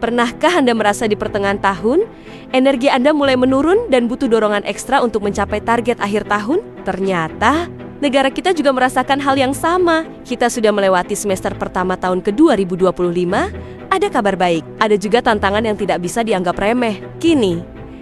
Pernahkah Anda merasa di pertengahan tahun, energi Anda mulai menurun dan butuh dorongan ekstra untuk mencapai target akhir tahun? Ternyata, negara kita juga merasakan hal yang sama. Kita sudah melewati semester pertama tahun ke-2025, ada kabar baik, ada juga tantangan yang tidak bisa dianggap remeh. Kini,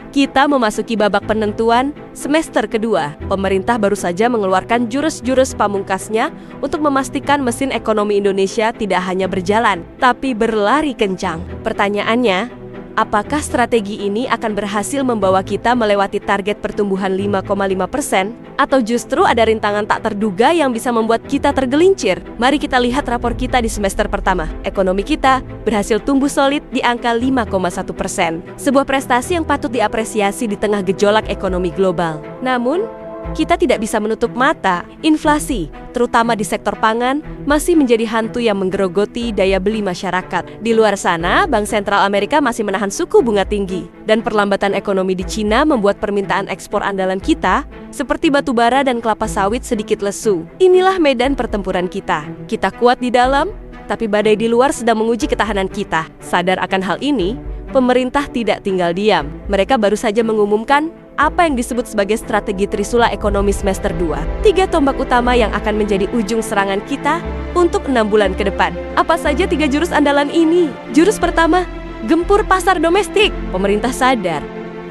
kita memasuki babak penentuan semester kedua. Pemerintah baru saja mengeluarkan jurus-jurus pamungkasnya untuk memastikan mesin ekonomi Indonesia tidak hanya berjalan, tapi berlari kencang. Pertanyaannya, apakah strategi ini akan berhasil membawa kita melewati target pertumbuhan 5,5%? Atau justru ada rintangan tak terduga yang bisa membuat kita tergelincir? Mari kita lihat rapor kita di semester pertama. Ekonomi kita berhasil tumbuh solid di angka 5,1%. Sebuah prestasi yang patut diapresiasi di tengah gejolak ekonomi global. Namun, kita tidak bisa menutup mata. Inflasi, terutama di sektor pangan, masih menjadi hantu yang menggerogoti daya beli masyarakat. Di luar sana, Bank Sentral Amerika masih menahan suku bunga tinggi. Dan perlambatan ekonomi di Cina membuat permintaan ekspor andalan kita, seperti batu bara dan kelapa sawit sedikit lesu. Inilah medan pertempuran kita. Kita kuat di dalam, tapi badai di luar sedang menguji ketahanan kita. Sadar akan hal ini, pemerintah tidak tinggal diam. Mereka baru saja mengumumkan apa yang disebut sebagai strategi Trisula Ekonomi Semester 2. 3 tombak utama yang akan menjadi ujung serangan kita untuk 6 bulan ke depan. Apa saja 3 jurus andalan ini? Jurus pertama, gempur pasar domestik. Pemerintah sadar,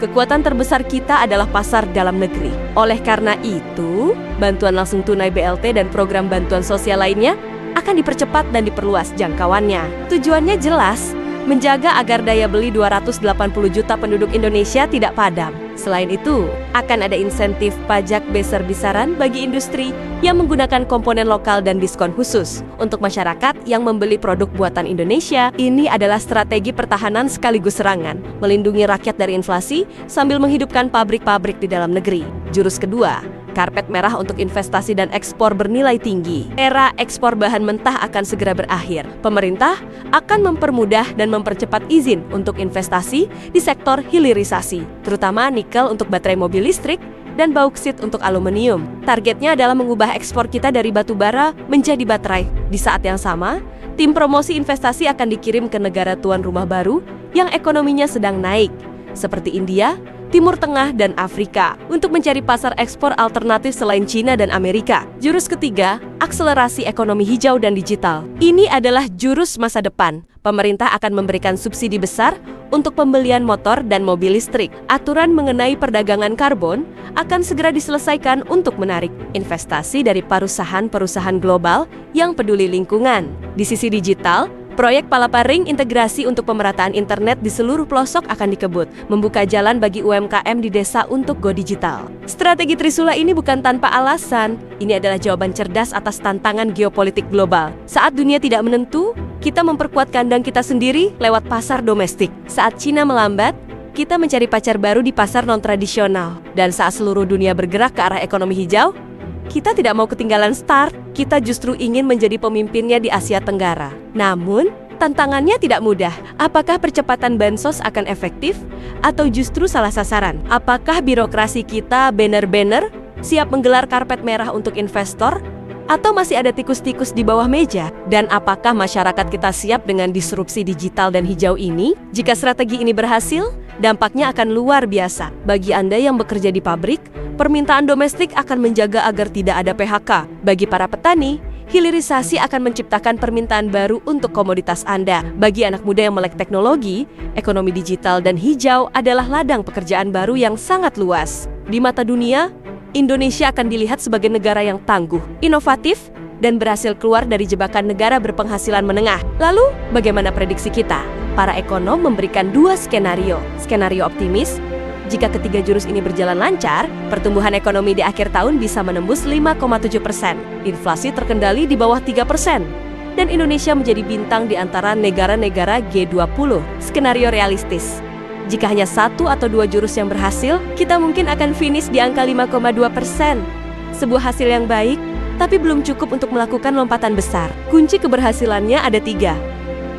kekuatan terbesar kita adalah pasar dalam negeri. Oleh karena itu, bantuan langsung tunai BLT dan program bantuan sosial lainnya akan dipercepat dan diperluas jangkauannya. Tujuannya jelas, menjaga agar daya beli 280 juta penduduk Indonesia tidak padam. Selain itu, akan ada insentif pajak besar-besaran bagi industri yang menggunakan komponen lokal dan diskon khusus. Untuk masyarakat yang membeli produk buatan Indonesia, ini adalah strategi pertahanan sekaligus serangan, melindungi rakyat dari inflasi sambil menghidupkan pabrik-pabrik di dalam negeri. Jurus kedua, karpet merah untuk investasi dan ekspor bernilai tinggi. Era ekspor bahan mentah akan segera berakhir. Pemerintah akan mempermudah dan mempercepat izin untuk investasi di sektor hilirisasi, terutama nikel untuk baterai mobil listrik dan bauksit untuk aluminium. Targetnya adalah mengubah ekspor kita dari batu bara menjadi baterai. Di saat yang sama, tim promosi investasi akan dikirim ke negara tuan rumah baru yang ekonominya sedang naik, seperti India, Timur Tengah, dan Afrika, untuk mencari pasar ekspor alternatif selain Cina dan Amerika. Jurus ketiga, akselerasi ekonomi hijau dan digital. Ini adalah jurus masa depan. Pemerintah akan memberikan subsidi besar untuk pembelian motor dan mobil listrik. Aturan mengenai perdagangan karbon akan segera diselesaikan untuk menarik investasi dari perusahaan-perusahaan global yang peduli lingkungan. Di sisi digital, proyek Palaparing integrasi untuk pemerataan internet di seluruh pelosok akan dikebut, membuka jalan bagi UMKM di desa untuk go digital. Strategi Trisula ini bukan tanpa alasan. Ini adalah jawaban cerdas atas tantangan geopolitik global. Saat dunia tidak menentu, kita memperkuat kandang kita sendiri lewat pasar domestik. Saat Cina melambat, kita mencari pacar baru di pasar non-tradisional. Dan saat seluruh dunia bergerak ke arah ekonomi hijau, kita tidak mau ketinggalan start, kita justru ingin menjadi pemimpinnya di Asia Tenggara. Namun, tantangannya tidak mudah. Apakah percepatan bansos akan efektif atau justru salah sasaran? Apakah birokrasi kita benar-benar siap menggelar karpet merah untuk investor? Atau masih ada tikus-tikus di bawah meja? Dan apakah masyarakat kita siap dengan disrupsi digital dan hijau ini? Jika strategi ini berhasil, dampaknya akan luar biasa. Bagi Anda yang bekerja di pabrik, permintaan domestik akan menjaga agar tidak ada PHK. Bagi para petani, hilirisasi akan menciptakan permintaan baru untuk komoditas Anda. Bagi anak muda yang melek teknologi, ekonomi digital dan hijau adalah ladang pekerjaan baru yang sangat luas. Di mata dunia, Indonesia akan dilihat sebagai negara yang tangguh, inovatif, dan berhasil keluar dari jebakan negara berpenghasilan menengah. Lalu, bagaimana prediksi kita? Para ekonom memberikan 2 skenario. Skenario optimis, jika ketiga jurus ini berjalan lancar, pertumbuhan ekonomi di akhir tahun bisa menembus 5,7%. Inflasi terkendali di bawah 3%. Dan Indonesia menjadi bintang di antara negara-negara G20. Skenario realistis, jika hanya 1 atau 2 jurus yang berhasil, kita mungkin akan finish di angka 5,2%. Sebuah hasil yang baik, tapi belum cukup untuk melakukan lompatan besar. Kunci keberhasilannya ada 3.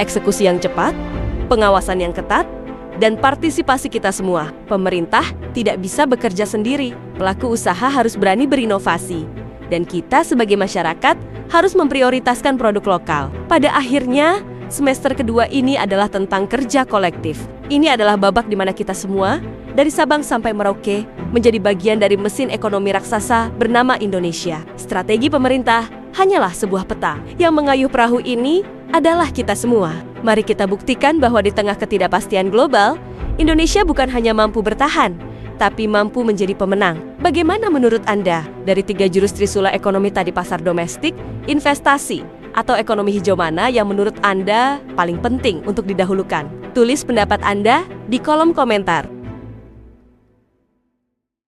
Eksekusi yang cepat, pengawasan yang ketat, dan partisipasi kita semua. Pemerintah tidak bisa bekerja sendiri. Pelaku usaha harus berani berinovasi. Dan kita sebagai masyarakat harus memprioritaskan produk lokal. Pada akhirnya, Semester kedua ini adalah tentang kerja kolektif. Ini adalah babak di mana kita semua, dari Sabang sampai Merauke, menjadi bagian dari mesin ekonomi raksasa bernama Indonesia. Strategi pemerintah hanyalah sebuah peta. Yang mengayuh perahu ini adalah kita semua. Mari kita buktikan bahwa di tengah ketidakpastian global, Indonesia bukan hanya mampu bertahan, tapi mampu menjadi pemenang. Bagaimana menurut Anda? Dari 3 jurus trisula ekonomi tadi, pasar domestik, investasi, atau ekonomi hijau, mana yang menurut Anda paling penting untuk didahulukan? Tulis pendapat Anda di kolom komentar.